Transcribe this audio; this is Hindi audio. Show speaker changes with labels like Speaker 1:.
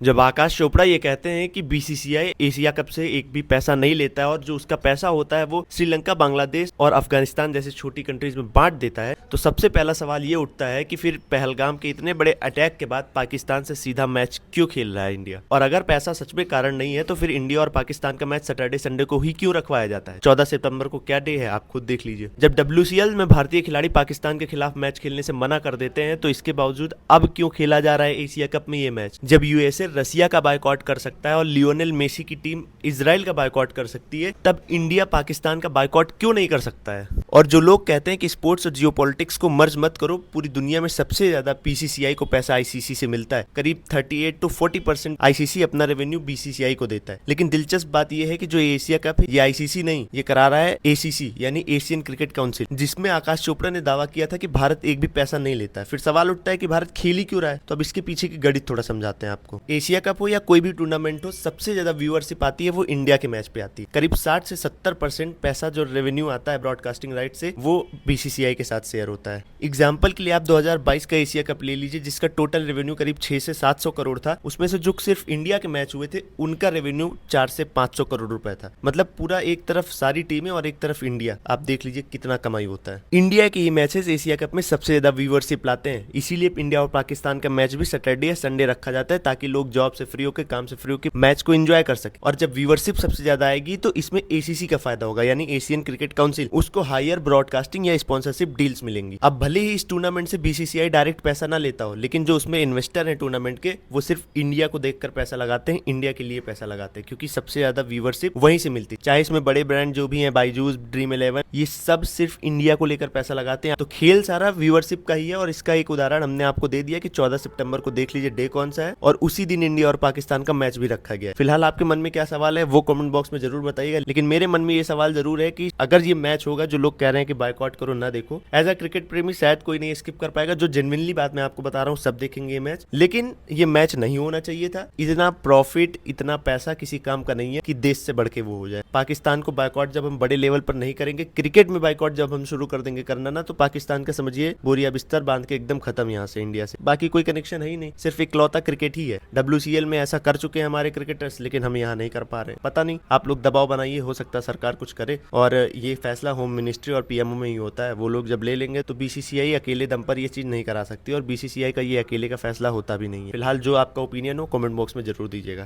Speaker 1: जब आकाश चोपड़ा ये कहते हैं कि बीसीसीआई एशिया कप से एक भी पैसा नहीं लेता है और जो उसका पैसा होता है वो श्रीलंका, बांग्लादेश और अफगानिस्तान जैसे छोटी कंट्रीज में बांट देता है, तो सबसे पहला सवाल ये उठता है कि फिर पहलगाम के इतने बड़े अटैक के बाद पाकिस्तान से सीधा मैच क्यों खेल रहा है इंडिया। और अगर पैसा सच में कारण नहीं है तो फिर इंडिया और पाकिस्तान का मैच सैटरडे संडे को ही क्यों रखवाया जाता है। 14 सितंबर को क्या डे है आप खुद देख लीजिए। जब WCL में भारतीय खिलाड़ी पाकिस्तान के खिलाफ मैच खेलने से मना कर देते हैं तो इसके बावजूद अब क्यों खेला जा रहा है एशिया कप में ये मैच। जब यूएसए रसिया का बायकॉट कर सकता है और लियोनेल मेसी की टीम इजराइल का बायकॉट कर सकती है, तब इंडिया पाकिस्तान का बायकॉट क्यों नहीं कर सकता है। और जो लोग कहते हैं कि स्पोर्ट्स और जियोपॉलिटिक्स को मर्ज मत करो, पूरी दुनिया में सबसे ज्यादा पीसीसीआई को पैसा आईसीसी से मिलता है। करीब 38 to 40% आईसीसी अपना रेवेन्यू बीसीसीआई को देता है। लेकिन दिलचस्प बात यह है कि जो एशिया कप है ये आईसीसी नहीं, ये करा रहा है एसीसी यानी एशियन क्रिकेट काउंसिल, जिसमें आकाश चोपड़ा ने दावा किया था कि भारत एक भी पैसा नहीं लेता है। फिर सवाल उठता है कि भारत खेल ही क्यों रहा है। तो अब इसके पीछे की गणित थोड़ा समझाते हैं आपको। एशिया कप हो या कोई भी टूर्नामेंट हो, सबसे ज्यादा व्यूअरशिप आती है वो इंडिया के मैच पे आती है। करीब 60 से 70% पैसा जो रेवेन्यू आता है ब्रॉडकास्टिंग राइट से वो बीसीसीआई के साथ शेयर होता है। एग्जाम्पल के लिए आप 2022 का एशिया कप ले लीजिए, जिसका टोटल रेवेन्यू करीब 6 से 700 करोड़ था। उसमें से जो सिर्फ इंडिया के मैच हुए थे उनका रेवेन्यू 4 से 500 करोड़ रुपए था। मतलब पूरा एक तरफ सारी टीमें और एक तरफ इंडिया, आप देख लीजिए कितना कमाई होता है। इंडिया के ये मैचेस एशिया कप में सबसे ज्यादा व्यूअरशिप लाते हैं, इसीलिए इंडिया और पाकिस्तान का मैच भी सैटरडे या संडे रखा जाता है ताकि लोग जॉब से फ्री होकर, काम से फ्री होकर मैच को एंजॉय कर सके। और जब व्यूअरशिप सबसे ज्यादा आएगी तो इसमें एसीसी का फायदा होगा, यानी एशियन क्रिकेट काउंसिल, उसको हायर ब्रॉडकास्टिंग या स्पॉन्सरशिप डील्स मिलेंगी। अब भले ही इस टूर्नामेंट से बीसीसीआई डायरेक्ट पैसा ना लेता हो, लेकिन जो उसमें इन्वेस्टर है टूर्नामेंट के, वो सिर्फ इंडिया को देखकर पैसा लगाते हैं, इंडिया के लिए पैसा लगाते हैं, क्योंकि सबसे ज्यादा व्यूअरशिप वहीं से मिलती है। चाहे इसमें बड़े ब्रांड जो भी हैं, बायजूस, ड्रीम 11, ये सब सिर्फ इंडिया को लेकर पैसा लगाते हैं। तो खेल सारा व्यूअरशिप का ही है। और इसका एक उदाहरण हमने आपको दे दिया कि 14 सितंबर को देख लीजिए डे कौन सा है, और उसी दिन इंडिया और पाकिस्तान का मैच भी रखा गया है। फिलहाल आपके मन में क्या सवाल है वो कमेंट बॉक्स में जरूर बताइएगा। लेकिन मेरे मन में ये सवाल जरूर है कि अगर ये मैच होगा, जो लोग कह रहे हैं कि बायकॉट करो ना देखो, एज अ क्रिकेट प्रेमी शायद कोई नहीं स्किप कर पाएगा। जो जेन्युइनली बात मैं आपको बता रहा हूँ, सब देखेंगे ये मैच। लेकिन ये मैच नहीं होना चाहिए था। इतना प्रॉफिट, इतना पैसा किसी काम का नहीं है कि देश से बढ़ के वो हो जाए। पाकिस्तान को बायकॉट जब हम बड़े लेवल पर नहीं करेंगे, क्रिकेट में बायकॉट जब हम शुरू कर देंगे करना ना, तो पाकिस्तान का समझिए बोरिया बिस्तर बांध के एकदम खत्म यहाँ से, इंडिया से। बाकी कोई कनेक्शन है ही नहीं, सिर्फ इकलौता क्रिकेट ही है। WCL में ऐसा कर चुके हैं हमारे क्रिकेटर्स, लेकिन हम यहाँ नहीं कर पा रहे। पता नहीं, आप लोग दबाव बनाइए, हो सकता है सरकार कुछ करे। और ये फैसला होम मिनिस्ट्री और पीएमओ में ही होता है। वो लोग जब ले लेंगे तो बीसीसीआई अकेले दम पर ये चीज नहीं करा सकती, और बीसीसीआई का ये अकेले का फैसला होता भी नहीं है। फिलहाल जो आपका ओपिनियन हो कमेंट बॉक्स में जरूर दीजिएगा।